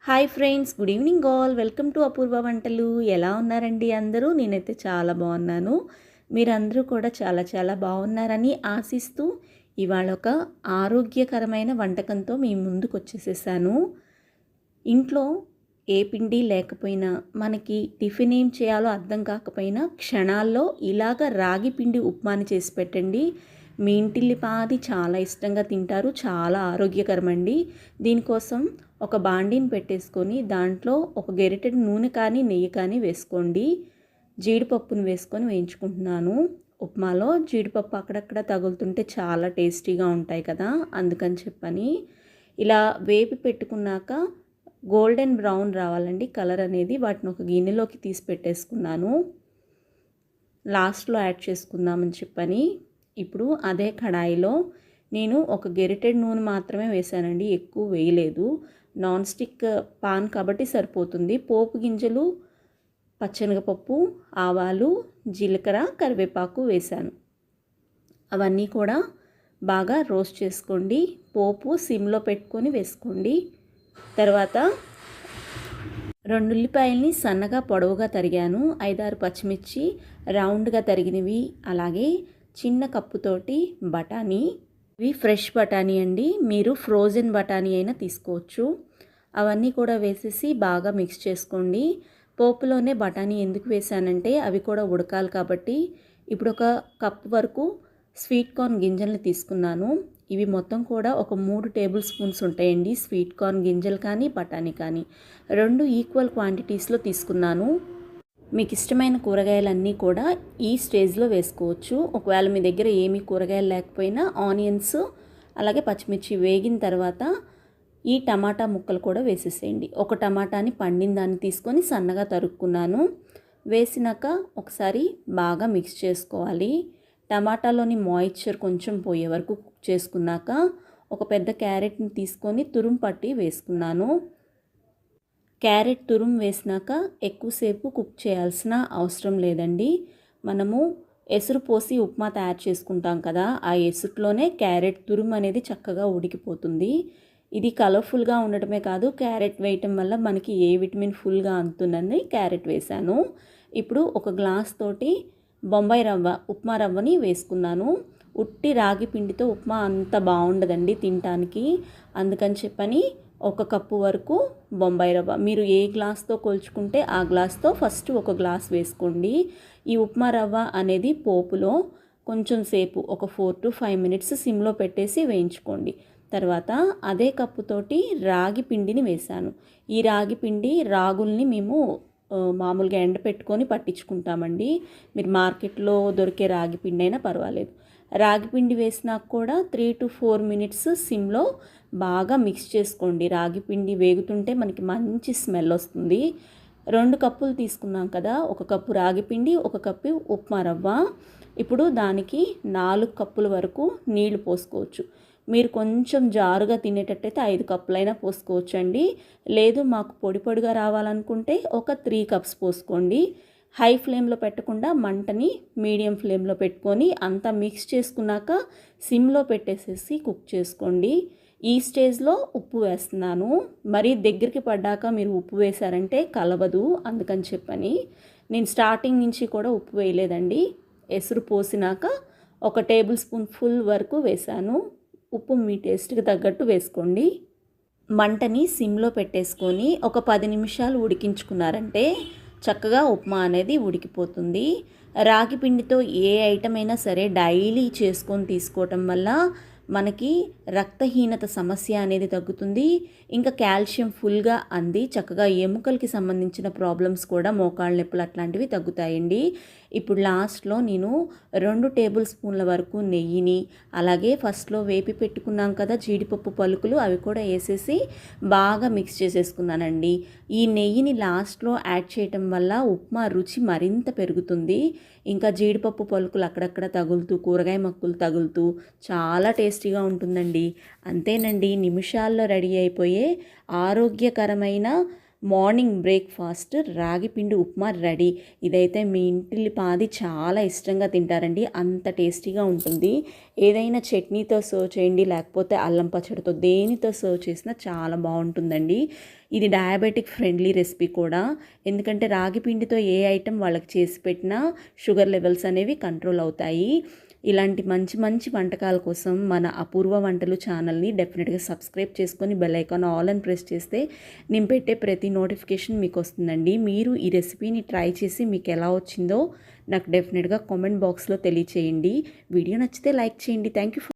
Hi friends, good evening all. Welcome to Apoorva వంటలు. ఎలా ఉన్నారండి అందరూ? నేనైతే చాలా బాగున్నాను. మీరందరూ కూడా చాలా చాలా బాగున్నారని ఆశిస్తూ ఇవాళ ఒక ఆరోగ్యకరమైన వంటకంతో మీ ముందుకు వచ్చేసేసాను. ఇంట్లో ఏ పిండి లేకపోయినా, మనకి టిఫిన్ ఏం చేయాలో అర్థం కాకపోయినా క్షణాల్లో ఇలాగ రాగి పిండి ఉప్మాని చేసి పెట్టండి. మీ ఇంటిల్లిపాది చాలా ఇష్టంగా తింటారు. చాలా ఆరోగ్యకరమండి. దీనికోసం ఒక బాండీని పెట్టేసుకొని దాంట్లో ఒక గెరిటెడు నూనె కానీ నెయ్యి కానీ వేసుకోండి. జీడిపప్పును వేసుకొని వేయించుకుంటున్నాను. ఉప్మాలో జీడిపప్పు అక్కడక్కడ తగులుతుంటే చాలా టేస్టీగా ఉంటాయి కదా, అందుకని చెప్పని ఇలా వేపి పెట్టుకున్నాక గోల్డెన్ బ్రౌన్ రావాలండి కలర్ అనేది. వాటిని ఒక గిన్నెలోకి తీసి పెట్టేసుకున్నాను. లాస్ట్లో యాడ్ చేసుకుందామని చెప్పని ఇప్పుడు అదే కడాయిలో నేను ఒక గెరిటెడ్ నూనె మాత్రమే వేసానండి, ఎక్కువ వేయలేదు. నాన్ స్టిక్ పాన్ కాబట్టి సరిపోతుంది. పోపు గింజలు, పచ్చెనగపప్పు, ఆవాలు, జీలకర్ర, కరివేపాకు వేశాను. అవన్నీ కూడా బాగా రోస్ట్ చేసుకోండి. పోపు సిమ్లో పెట్టుకొని వేసుకోండి. తర్వాత 2 ఉల్లిపాయల్ని సన్నగా పొడవుగా తరిగాను. 5-6 పచ్చిమిర్చి రౌండ్గా తరిగినవి, అలాగే చిన్న కప్పుతోటి బఠానీ. ఇవి ఫ్రెష్ బఠానీ అండి, మీరు ఫ్రోజన్ బఠానీ అయినా తీసుకోవచ్చు. అవన్నీ కూడా వేసేసి బాగా మిక్స్ చేసుకోండి. పోపులోనే బఠానీ ఎందుకు వేసానంటే అవి కూడా ఉడకాలి కాబట్టి. ఇప్పుడు ఒక కప్ వరకు స్వీట్ కార్న్ గింజల్ని తీసుకున్నాను. ఇవి మొత్తం కూడా ఒక 3 టేబుల్ స్పూన్స్ ఉంటాయండి. స్వీట్ కార్న్ గింజలు కానీ బఠానీ కానీ 2 ఈక్వల్ క్వాంటిటీస్లో తీసుకున్నాను. మీకు ఇష్టమైన కూరగాయలన్నీ కూడా ఈ స్టేజ్లో వేసుకోవచ్చు. ఒకవేళ మీ దగ్గర ఏమీ కూరగాయలు లేకపోయినా ఆనియన్స్ అలాగే పచ్చిమిర్చి వేగిన తర్వాత ఈ టమాటా ముక్కలు కూడా వేసేసేయండి. ఒక టమాటాని పండిన దాన్ని తీసుకొని సన్నగా తరుక్కున్నాను. వేసినాక ఒకసారి బాగా మిక్స్ చేసుకోవాలి. టమాటాలోని మాయిశ్చర్ కొంచెం పోయే వరకు కుక్ చేసుకున్నాక ఒక పెద్ద క్యారెట్ని తీసుకొని తురుము పట్టి వేసుకున్నాను. క్యారెట్ తురుము వేసినాక ఎక్కువసేపు కుక్ చేయాల్సిన అవసరం లేదండి. మనము ఎసురు పోసి ఉప్మా తయారు చేసుకుంటాం కదా, ఆ ఎసురులోనే క్యారెట్ తురుము అనేది చక్కగా ఉడికిపోతుంది. ఇది కలర్ఫుల్గా ఉండటమే కాదు, క్యారెట్ వేయటం వల్ల మనకి ఏ విటమిన్ ఫుల్గా అందుతుందని క్యారెట్ వేశాను. ఇప్పుడు ఒక గ్లాస్ తోటి బొంబాయి రవ్వ, ఉప్మా రవ్వని వేసుకున్నాను. ఉట్టి రాగి పిండితో ఉప్మా అంత బాగుండదండి తినటానికి, అందుకని చెప్పని ఒక కప్పు వరకు బొంబాయి రవ్వ, మీరు ఏ గ్లాస్తో కొలుచుకుంటే ఆ గ్లాస్తో ఫస్ట్ ఒక గ్లాస్ వేసుకోండి. ఈ ఉప్మా రవ్వ అనేది పోపులో కొంచెం సేపు ఒక 4 to 5 minutes సిమ్లో పెట్టేసి వేయించుకోండి. తర్వాత అదే కప్పుతోటి రాగి పిండిని వేశాను. ఈ రాగి పిండి రాగుల్ని మేము మామూలుగా ఎండపెట్టుకొని పట్టించుకుంటామండి. మీరు మార్కెట్లో దొరికే రాగి పిండి అయినా పర్వాలేదు. రాగి పిండి వేసినాక కూడా 3 to 4 minutes సిమ్లో బాగా మిక్స్ చేసుకోండి. రాగి పిండి వేగుతుంటే మనకి మంచి స్మెల్ వస్తుంది. 2 కప్పులు తీసుకున్నాం కదా, ఒక కప్పు రాగి పిండి, ఒక కప్పు ఉప్మా రవ్వ. ఇప్పుడు దానికి 4 కప్పుల వరకు నీళ్లు పోసుకోవచ్చు. మీరు కొంచెం జారుగా తినేటట్టయితే 5 కప్పులైనా పోసుకోవచ్చు అండి. లేదు మాకు పొడి పొడిగా రావాలనుకుంటే ఒక 3 cups పోసుకోండి. హై ఫ్లేమ్లో పెట్టకుండా మంటని మీడియం ఫ్లేమ్లో పెట్టుకొని అంతా మిక్స్ చేసుకున్నాక సిమ్లో పెట్టేసేసి కుక్ చేసుకోండి. ఈ స్టేజ్లో ఉప్పు వేస్తున్నాను. మరీ దగ్గరికి పడ్డాక మీరు ఉప్పు వేశారంటే కలవదు, అందుకని చెప్పని నేను స్టార్టింగ్ నుంచి కూడా ఉప్పు వేయలేదండి. ఎసురు పోసినాక ఒక టేబుల్ స్పూన్ ఫుల్ వరకు వేశాను. ఉప్పు మీ టేస్ట్కి తగ్గట్టు వేసుకోండి. మంటని సిమ్లో పెట్టేసుకొని ఒక 10 నిమిషాలు ఉడికించుకున్నారంటే చక్కగా ఉప్మా అనేది ఉడికిపోతుంది. రాగి పిండితో ఏ ఐటమ్ అయినా సరే డైలీ చేసుకొని తీసుకోవటం వల్ల మనకి రక్తహీనత సమస్య అనేది తగ్గుతుంది. ఇంకా కాల్షియం ఫుల్గా అంది చక్కగా ఎముకలకి సంబంధించిన ప్రాబ్లమ్స్ కూడా, మోకాళ్ళ నొప్పులు అట్లాంటివి తగ్గుతాయండి. ఇప్పుడు లాస్ట్లో నేను 2 టేబుల్ స్పూన్ల వరకు నెయ్యిని, అలాగే ఫస్ట్లో వేపి పెట్టుకున్నాం కదా జీడిపప్పు పలుకులు, అవి కూడా వేసేసి బాగా మిక్స్ చేసేసుకున్నానండి. ఈ నెయ్యిని లాస్ట్లో యాడ్ చేయటం వల్ల ఉప్మా రుచి మరింత పెరుగుతుంది. ఇంకా జీడిపప్పు పలుకులు అక్కడక్కడ తగులుతూ, కూరగాయ మక్కులు తగులుతూ చాలా టేస్టీగా ఉంటుందండి. అంతేనండి, నిమిషాల్లో రెడీ అయిపోయే ఆరోగ్యకరమైన మార్నింగ్ బ్రేక్ఫాస్ట్ రాగి పిండి ఉప్మా రెడీ. ఇదైతే మీ ఇంటిల్లిపాది చాలా ఇష్టంగా తింటారండి, అంత టేస్టీగా ఉంటుంది. ఏదైనా చట్నీతో సర్వ్ చేయండి, లేకపోతే అల్లం పచ్చడితో దేనితో సర్వ్ చేసినా చాలా బాగుంటుందండి. ఇది డయాబెటిక్ ఫ్రెండ్లీ రెసిపీ కూడా, ఎందుకంటే రాగి పిండితో ఏ ఐటెం వాళ్ళకి చేసి పెట్టినా షుగర్ లెవెల్స్ అనేవి కంట్రోల్ అవుతాయి. ఇలాంటి మంచి మంచి వంటకాల కోసం మన అపూర్వ వంటలు ఛానల్ని డెఫినెట్గా సబ్స్క్రైబ్ చేసుకొని బెల్ ఐకాన్ ఆల్ అని ప్రెస్ చేస్తే నేను పెట్టే ప్రతి నోటిఫికేషన్ మీకు వస్తుందండి. మీరు ఈ రెసిపీని ట్రై చేసి మీకు ఎలా వచ్చిందో నాకు డెఫినెట్గా కామెంట్ బాక్స్లో తెలియచేయండి. వీడియో నచ్చితే లైక్ చేయండి. Thank you.